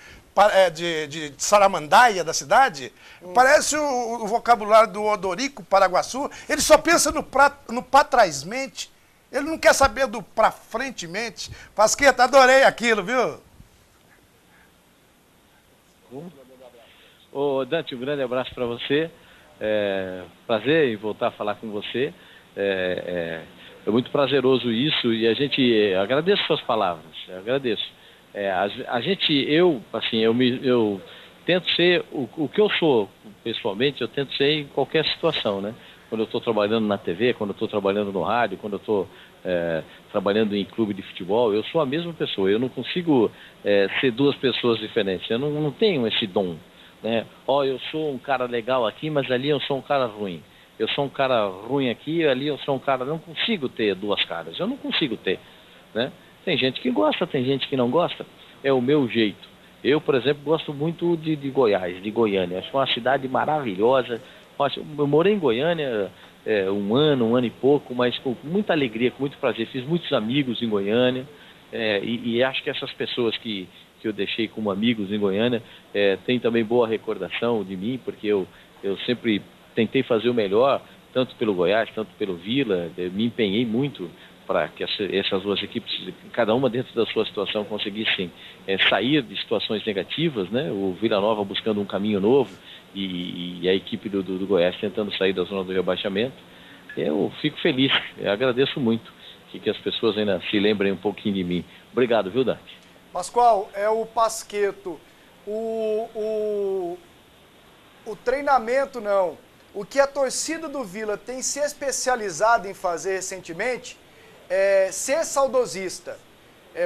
Saramandaia, da cidade, parece o vocabulário do Odorico, Paraguaçu. Ele só pensa no pra trásmente, ele não quer saber do pra frentemente. Pasquetto, adorei aquilo, viu? Ô, Dante, um grande abraço para você. Prazer em voltar a falar com você. É muito prazeroso isso e a gente agradeço suas palavras, agradeço. Eu tento ser o que eu sou, pessoalmente, eu tento ser em qualquer situação, né? Quando eu estou trabalhando na TV, quando eu estou trabalhando no rádio, quando eu estou trabalhando em clube de futebol, eu sou a mesma pessoa. Eu não consigo ser duas pessoas diferentes, eu não tenho esse dom, né? Eu sou um cara legal aqui, mas ali eu sou um cara ruim. eu sou um cara ruim aqui, ali eu sou um cara, não consigo ter duas caras, eu não consigo ter, né? Tem gente que gosta, tem gente que não gosta, é o meu jeito. Eu, por exemplo, gosto muito de Goiás, de Goiânia, acho uma cidade maravilhosa. Eu morei em Goiânia um ano e pouco, mas com muita alegria, com muito prazer, fiz muitos amigos em Goiânia, e acho que essas pessoas que eu deixei como amigos em Goiânia têm também boa recordação de mim, porque eu sempre tentei fazer o melhor, tanto pelo Goiás, tanto pelo Vila, me empenhei muito para que essas duas equipes, cada uma dentro da sua situação, conseguissem sair de situações negativas, né? O Vila Nova buscando um caminho novo e a equipe do Goiás tentando sair da zona do rebaixamento. Eu fico feliz, eu agradeço muito que as pessoas ainda se lembrem um pouquinho de mim. Obrigado, viu, Dante? Pascoal, é o Pasquetto. O treinamento não. O que a torcida do Vila tem se especializado em fazer recentemente é ser saudosista.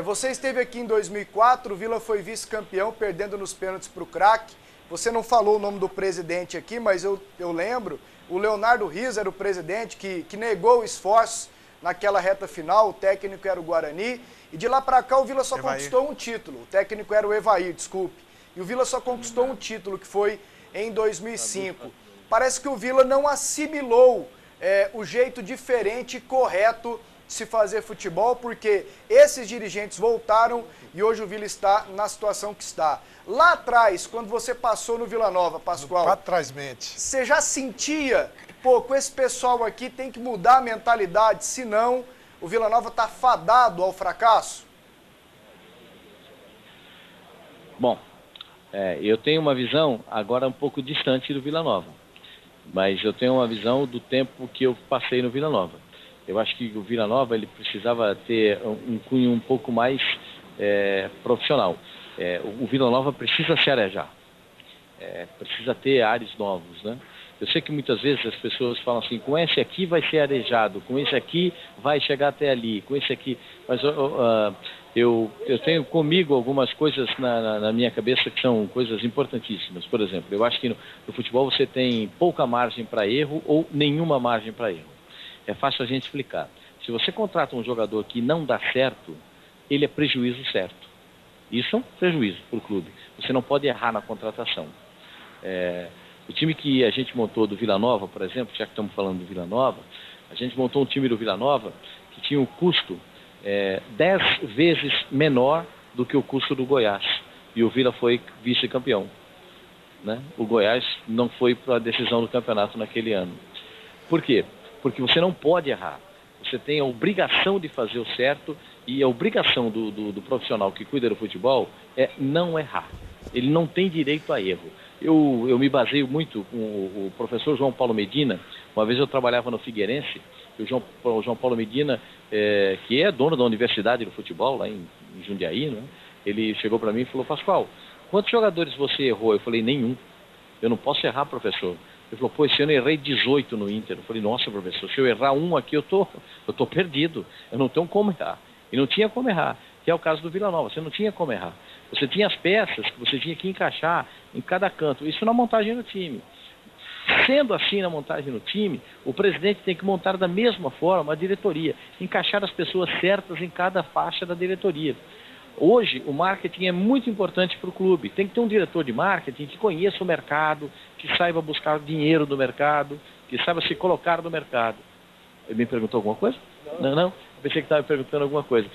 Você esteve aqui em 2004, o Vila foi vice-campeão, perdendo nos pênaltis para o craque. Você não falou o nome do presidente aqui, mas eu lembro. O Leonardo Riz era o presidente que negou esforços naquela reta final, o técnico era o Guarani. E de lá para cá o Vila só conquistou um título. O técnico era o Evair, desculpe. E o Vila só conquistou um título, que foi em 2005. Parece que o Vila não assimilou o jeito diferente e correto de se fazer futebol, porque esses dirigentes voltaram e hoje o Vila está na situação que está. Lá atrás, quando você passou no Vila Nova, Pascoal, você já sentia, com esse pessoal aqui tem que mudar a mentalidade, senão o Vila Nova está fadado ao fracasso? Bom, eu tenho uma visão agora um pouco distante do Vila Nova, mas eu tenho uma visão do tempo que eu passei no Vila Nova. Eu acho que o Vila Nova ele precisava ter um cunho um pouco mais profissional. O Vila Nova precisa se arejar, precisa ter ares novos, né? Eu sei que muitas vezes as pessoas falam assim, com esse aqui vai ser arejado, com esse aqui vai chegar até ali, com esse aqui... Mas eu tenho comigo algumas coisas na minha cabeça que são coisas importantíssimas. Por exemplo, eu acho que no futebol você tem pouca margem para erro ou nenhuma margem para erro. É fácil a gente explicar. Se você contrata um jogador que não dá certo, ele é prejuízo certo. Isso é um prejuízo para o clube. Você não pode errar na contratação. O time que a gente montou do Vila Nova, por exemplo, já que estamos falando do Vila Nova, a gente montou um time do Vila Nova que tinha um custo 10 vezes menor do que o custo do Goiás. E o Vila foi vice-campeão, né? O Goiás não foi para a decisão do campeonato naquele ano. Por quê? Porque você não pode errar. Você tem a obrigação de fazer o certo e a obrigação do profissional que cuida do futebol é não errar. Ele não tem direito a erro. Eu me baseio muito com o professor João Paulo Medina. Uma vez eu trabalhava no Figueirense, e o João Paulo Medina, que é dono da Universidade do Futebol, lá em Jundiaí, né? Ele chegou para mim e falou, Pascoal, quantos jogadores você errou? Eu falei, nenhum. Eu não posso errar, professor. Ele falou, pô, esse ano eu errei 18 no Inter. Eu falei, nossa, professor, se eu errar um aqui, eu tô perdido. Eu não tenho como errar. E não tinha como errar, que é o caso do Vila Nova. Você não tinha como errar. Você tinha as peças que você tinha que encaixar em cada canto. Isso na montagem do time. Sendo assim na montagem do time, o presidente tem que montar da mesma forma a diretoria. Encaixar as pessoas certas em cada faixa da diretoria. Hoje, o marketing é muito importante para o clube. Tem que ter um diretor de marketing que conheça o mercado, que saiba buscar dinheiro do mercado, que saiba se colocar no mercado. Ele me perguntou alguma coisa? Não. Eu pensei que estava me perguntando alguma coisa.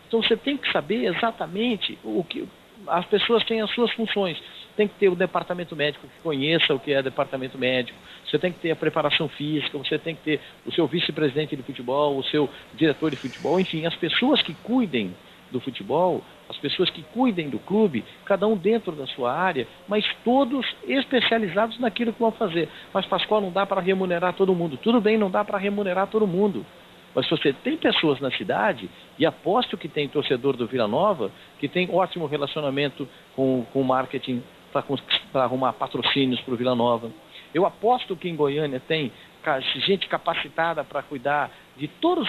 Então, você tem que saber exatamente o que... As pessoas têm as suas funções. Tem que ter o departamento médico que conheça o que é departamento médico. Você tem que ter a preparação física, você tem que ter o seu vice-presidente de futebol, o seu diretor de futebol, enfim, as pessoas que cuidem do futebol, as pessoas que cuidem do clube, cada um dentro da sua área, mas todos especializados naquilo que vão fazer. Mas, Pascoal, não dá para remunerar todo mundo. Tudo bem, não dá para remunerar todo mundo. Mas se você tem pessoas na cidade, e aposto que tem torcedor do Vila Nova, que tem ótimo relacionamento com o marketing para arrumar patrocínios para o Vila Nova. Eu aposto que em Goiânia tem gente capacitada para cuidar de todas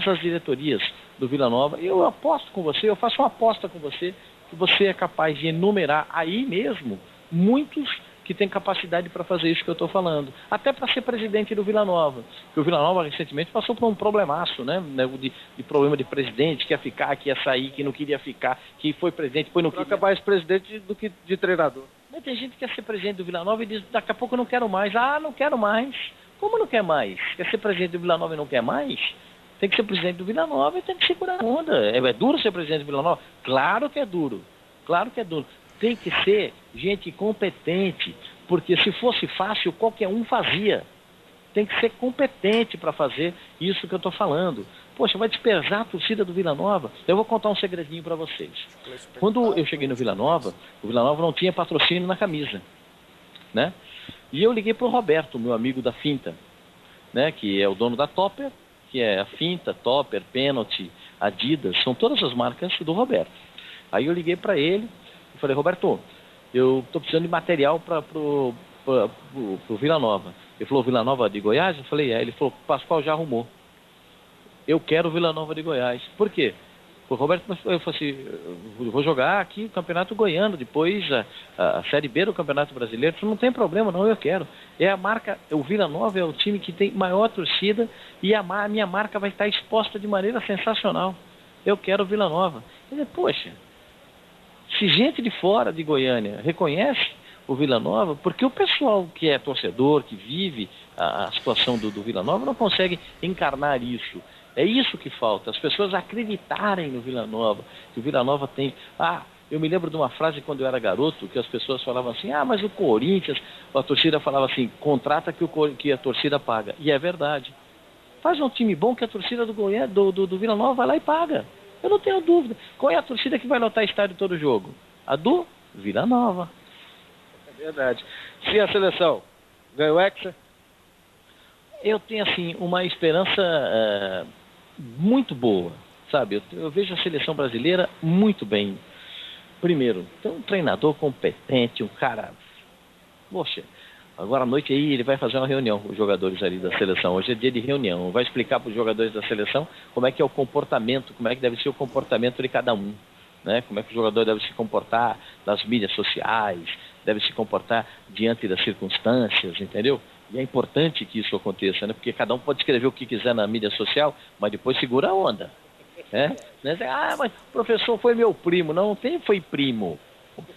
as diretorias do Vila Nova. Eu aposto com você, eu faço uma aposta com você, que você é capaz de enumerar aí mesmo muitos que tem capacidade para fazer isso que eu estou falando. Até para ser presidente do Vila Nova. Porque o Vila Nova recentemente passou por um problemaço, né? De problema de presidente, que ia ficar, que ia sair, que não queria ficar, que foi presidente, depois não queria. Troca mais presidente do que de treinador. Mas tem gente que quer ser presidente do Vila Nova e diz, daqui a pouco eu não quero mais. Ah, não quero mais. Como não quer mais? Quer ser presidente do Vila Nova e não quer mais? Tem que ser presidente do Vila Nova e tem que segurar a onda. É duro ser presidente do Vila Nova? Claro que é duro. Claro que é duro. Tem que ser gente competente, porque se fosse fácil, qualquer um fazia. Tem que ser competente para fazer isso que eu estou falando. Poxa, vai despejar a torcida do Vila Nova? Eu vou contar um segredinho para vocês. Quando eu cheguei no Vila Nova, o Vila Nova não tinha patrocínio na camisa, né? E eu liguei para o Roberto, meu amigo da Finta, né? Que é o dono da Topper, que é a Finta, Topper, Pênalti, Adidas, são todas as marcas do Roberto. Aí eu liguei para ele e falei, Roberto, eu estou precisando de material para o Vila Nova. Ele falou, Vila Nova de Goiás? Eu falei, é. Ele falou, Pascoal já arrumou. Eu quero Vila Nova de Goiás. Por quê? O Roberto, eu falei assim, eu vou jogar aqui o Campeonato Goiano, depois a Série B do Campeonato Brasileiro. Não tem problema, não, eu quero. É a marca, o Vila Nova é o time que tem maior torcida e a minha marca vai estar exposta de maneira sensacional. Eu quero Vila Nova. Ele, poxa, se gente de fora de Goiânia reconhece o Vila Nova, porque o pessoal que é torcedor, que vive a situação do Vila Nova, não consegue encarnar isso. É isso que falta, as pessoas acreditarem no Vila Nova, que o Vila Nova tem... eu me lembro de uma frase quando eu era garoto, que as pessoas falavam assim, mas o Corinthians, a torcida falava assim, contrata que a torcida paga. E é verdade. Faz um time bom que a torcida do Vila Nova vai lá e paga. Eu não tenho dúvida. Qual é a torcida que vai lotar estádio todo jogo? A do Vila Nova. É verdade. Se a seleção ganhou o Hexa? Eu tenho, assim, uma esperança muito boa, sabe? Eu vejo a seleção brasileira muito bem. Primeiro, tem um treinador competente, um cara... Poxa, agora à noite aí ele vai fazer uma reunião com os jogadores ali da seleção. Hoje é dia de reunião. Vai explicar para os jogadores da seleção como é que é o comportamento, como é que deve ser o comportamento de cada um, né? Como é que o jogador deve se comportar nas mídias sociais, deve se comportar diante das circunstâncias, entendeu? E é importante que isso aconteça, né? Porque cada um pode escrever o que quiser na mídia social, mas depois segura a onda, né? Mas o professor foi meu primo. Não foi primo.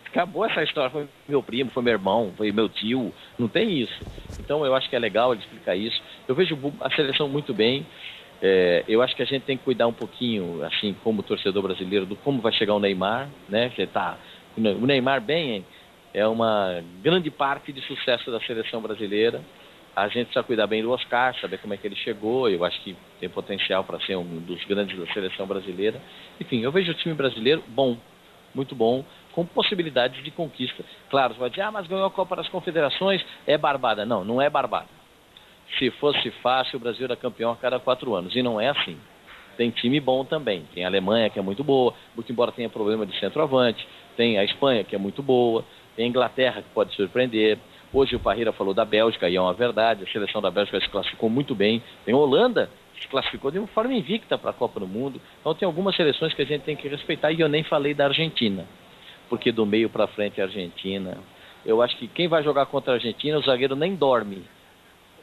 Acabou essa história, foi meu primo, foi meu irmão, foi meu tio. Não tem isso. Então eu acho que é legal ele explicar isso. Eu vejo a seleção muito bem. Eu acho que a gente tem que cuidar um pouquinho, assim, como torcedor brasileiro, do como vai chegar o Neymar, né? O Neymar bem é uma grande parte de sucesso da seleção brasileira. A gente precisa cuidar bem do Oscar, saber como é que ele chegou. Eu acho que tem potencial para ser um dos grandes da seleção brasileira. Enfim, eu vejo o time brasileiro bom, muito bom, com possibilidades de conquista. Claro, você vai dizer, mas ganhou a Copa das Confederações, é barbada. Não, não é barbada. Se fosse fácil, o Brasil era campeão a cada 4 anos. E não é assim. Tem time bom também. Tem a Alemanha, que é muito boa, muito embora tenha problema de centroavante. Tem a Espanha, que é muito boa. Tem a Inglaterra, que pode surpreender. Hoje o Parreira falou da Bélgica, e é uma verdade. A seleção da Bélgica se classificou muito bem. Tem a Holanda, que se classificou de uma forma invicta para a Copa do Mundo. Então tem algumas seleções que a gente tem que respeitar. E eu nem falei da Argentina. Porque do meio para frente a Argentina... Eu acho que quem vai jogar contra a Argentina, o zagueiro nem dorme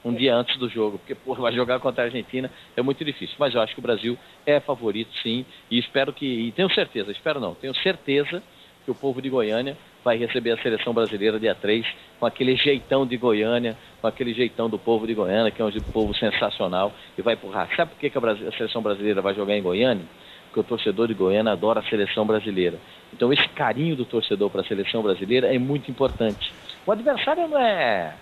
um dia antes do jogo. Porque, vai jogar contra a Argentina é muito difícil. Mas eu acho que o Brasil é favorito, sim. E espero que... E tenho certeza, tenho certeza que o povo de Goiânia vai receber a seleção brasileira dia 3, com aquele jeitão de Goiânia, com aquele jeitão do povo de Goiânia, que é um povo sensacional, e vai empurrar. Sabe por que a seleção brasileira vai jogar em Goiânia? Porque o torcedor de Goiânia adora a seleção brasileira. Então esse carinho do torcedor para a seleção brasileira é muito importante. O adversário não é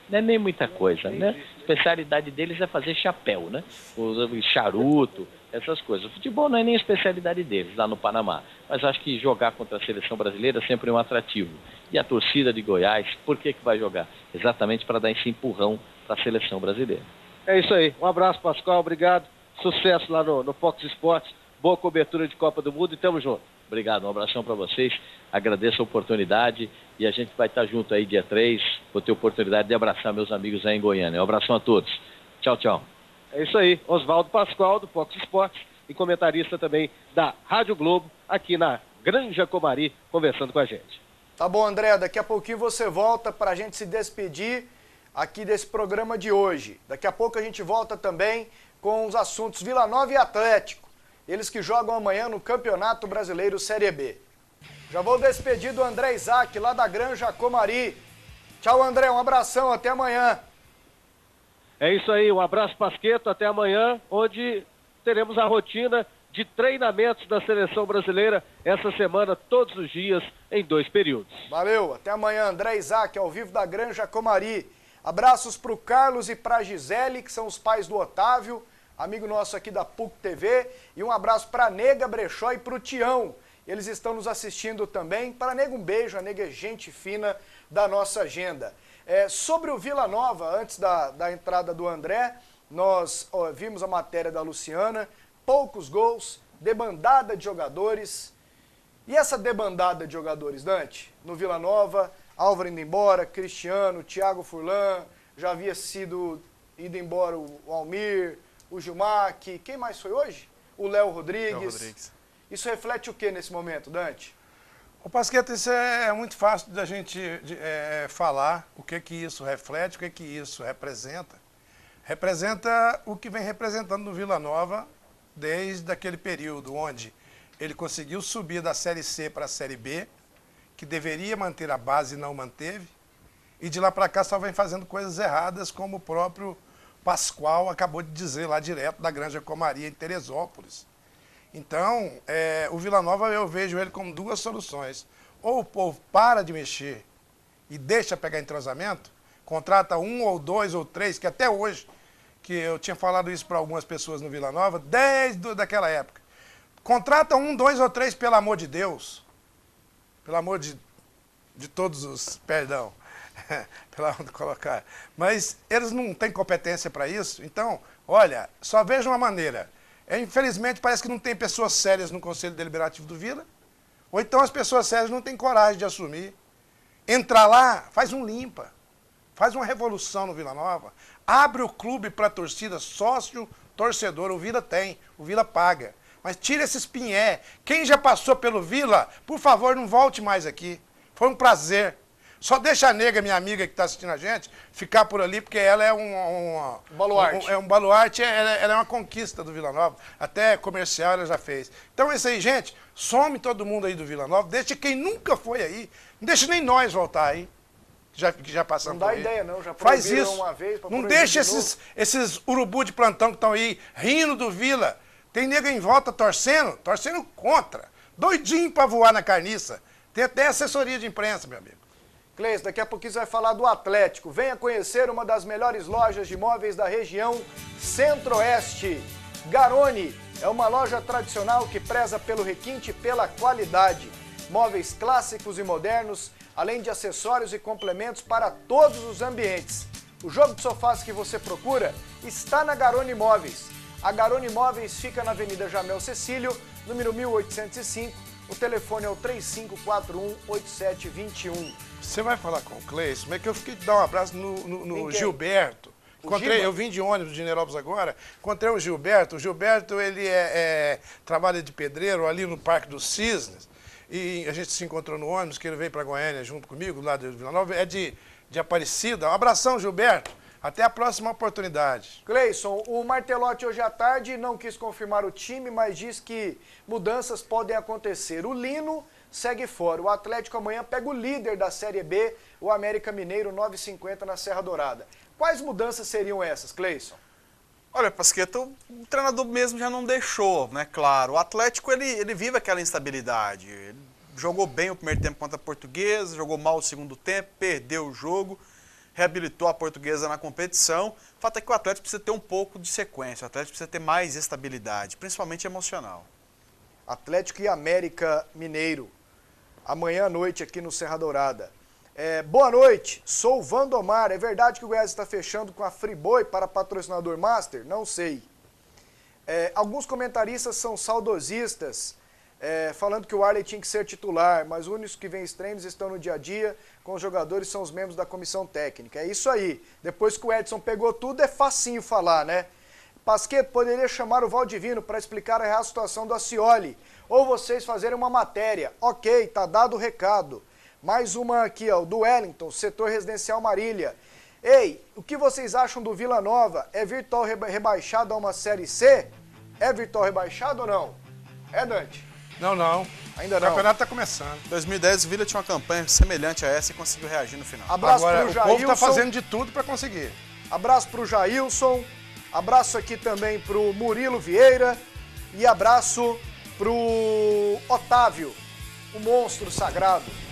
nem muita coisa, né? A especialidade deles é fazer chapéu, né? O charuto, essas coisas. O futebol não é nem a especialidade deles, lá no Panamá. Mas acho que jogar contra a seleção brasileira é sempre um atrativo. E a torcida de Goiás, por que vai jogar? Exatamente para dar esse empurrão para a seleção brasileira. É isso aí. Um abraço, Pascoal. Obrigado. Sucesso lá no Fox Sports. Boa cobertura de Copa do Mundo e tamo junto. Obrigado, um abração para vocês. Agradeço a oportunidade e a gente vai estar junto aí dia 3. Vou ter oportunidade de abraçar meus amigos aí em Goiânia. Um abração a todos. Tchau, tchau. É isso aí. Oswaldo Pascoal, do Fox Sports, e comentarista também da Rádio Globo, aqui na Granja Comari, conversando com a gente. Tá bom, André, daqui a pouquinho você volta para a gente se despedir aqui desse programa de hoje. Daqui a pouco a gente volta também com os assuntos Vila Nova e Atlético, eles que jogam amanhã no Campeonato Brasileiro Série B. Já vou despedir do André Isaac, lá da Granja Comari. Tchau, André, um abração, até amanhã. É isso aí, um abraço, Pasqueto, até amanhã, onde teremos a rotina de treinamentos da Seleção Brasileira essa semana, todos os dias, em 2 períodos. Valeu, até amanhã, André Isaac, ao vivo da Granja Comari. Abraços para o Carlos e para a Gisele, que são os pais do Otávio, amigo nosso aqui da PUC TV, e um abraço para a Nega Brechó e para o Tião. Eles estão nos assistindo também. Para a Nega, um beijo, a Nega é gente fina da nossa agenda. Sobre o Vila Nova, antes da entrada do André, nós vimos a matéria da Luciana, poucos gols, debandada de jogadores. E essa debandada de jogadores, Dante, no Vila Nova, Álvaro indo embora, Cristiano, Thiago Furlan, já havia ido embora o Almir, o Gilmac, quem mais foi hoje? O Léo Rodrigues. Isso reflete o que nesse momento, Dante? Ô Pasqueta, isso é muito fácil da gente falar o que isso reflete, o que isso representa. Representa o que vem representando no Vila Nova desde aquele período onde ele conseguiu subir da Série C para a Série B, que deveria manter a base e não manteve, e de lá para cá só vem fazendo coisas erradas, como o próprio Pascoal acabou de dizer lá direto da Granja Comari em Teresópolis. Então, o Vila Nova eu vejo ele como 2 soluções. Ou o povo para de mexer e deixa pegar entrosamento, contrata 1 ou 2 ou 3, que até hoje, que eu tinha falado isso para algumas pessoas no Vila Nova, desde daquela época. Contrata 1, 2 ou 3, pelo amor de Deus. Pelo amor de todos os... Perdão. Pela onde colocar. Mas eles não têm competência para isso. Então, olha, só vejo uma maneira. Infelizmente, parece que não tem pessoas sérias no Conselho Deliberativo do Vila. Ou então as pessoas sérias não têm coragem de assumir. Entra lá, faz um limpa. Faz uma revolução no Vila Nova. Abre o clube para a torcida, sócio, torcedor. O Vila tem, o Vila paga. Mas tira esses pinhé. Quem já passou pelo Vila, por favor, não volte mais aqui. Foi um prazer. Só deixa a Nega, minha amiga que está assistindo a gente, ficar por ali, porque ela é um baluarte. Um baluarte, ela é uma conquista do Vila Nova. Até comercial ela já fez. Então é isso aí, gente. Some todo mundo aí do Vila Nova. Deixa quem nunca foi aí. Não deixa nem nós voltar aí. Que já passamos por aí. Não dá ideia, não. Já faz isso. Uma vez, não deixa esses urubu de plantão que estão aí rindo do Vila. Tem nega em volta torcendo contra. Doidinho para voar na carniça. Tem até assessoria de imprensa, meu amigo. Cleis, daqui a pouquinho você vai falar do Atlético. Venha conhecer uma das melhores lojas de móveis da região Centro-Oeste. Garoni é uma loja tradicional que preza pelo requinte e pela qualidade. Móveis clássicos e modernos, além de acessórios e complementos para todos os ambientes. O jogo de sofás que você procura está na Garoni Móveis. A Garoni Móveis fica na Avenida Jamel Cecílio, número 1805. O telefone é o 3541-8721. Você vai falar com o Cleis, como é que eu fiquei de dar um abraço no Gilberto. Eu vim de ônibus de Generópolis agora, encontrei o Gilberto. O Gilberto, ele trabalha de pedreiro ali no Parque dos Cisnes. E a gente se encontrou no ônibus, que ele veio para Goiânia junto comigo, lá de Vila Nova. É de Aparecida. Um abração, Gilberto. Até a próxima oportunidade. Cleison, o Martelotti hoje à tarde não quis confirmar o time, mas diz que mudanças podem acontecer. O Lino segue fora. O Atlético amanhã pega o líder da Série B, o América Mineiro, 9,50 na Serra Dourada. Quais mudanças seriam essas, Cleison? Olha, Pasqueto, o treinador mesmo já não deixou, né? Claro, o Atlético ele vive aquela instabilidade. Ele jogou bem o primeiro tempo contra a Portuguesa, jogou mal o segundo tempo, perdeu o jogo, reabilitou a Portuguesa na competição. O fato é que o Atlético precisa ter um pouco de sequência, o Atlético precisa ter mais estabilidade, principalmente emocional. Atlético e América Mineiro, amanhã à noite aqui no Serra Dourada. Boa noite, sou o Vandomar. É verdade que o Goiás está fechando com a Friboi para patrocinador Master? Não sei. Alguns comentaristas são saudosistas, falando que o Arley tinha que ser titular, mas os únicos que vêm os treinos estão no dia a dia com os jogadores, são os membros da comissão técnica. É isso aí. Depois que o Edson pegou tudo, é facinho falar, né? Pasqueto, poderia chamar o Valdivino para explicar a real situação do Ascioli, ou vocês fazerem uma matéria. Ok, tá dado o recado. Mais uma aqui, ó, do Wellington, setor residencial Marília. Ei, o que vocês acham do Vila Nova? É virtual rebaixado a uma Série C? É virtual rebaixado ou não? É, Dante? Não. Ainda não. O campeonato está começando. Em 2010, o Vila tinha uma campanha semelhante a essa e conseguiu reagir no final. Abraço Agora, pro o Jailson. povo está fazendo de tudo para conseguir. Abraço pro Jailson. Abraço aqui também pro Murilo Vieira. E abraço pro Otávio, o monstro sagrado.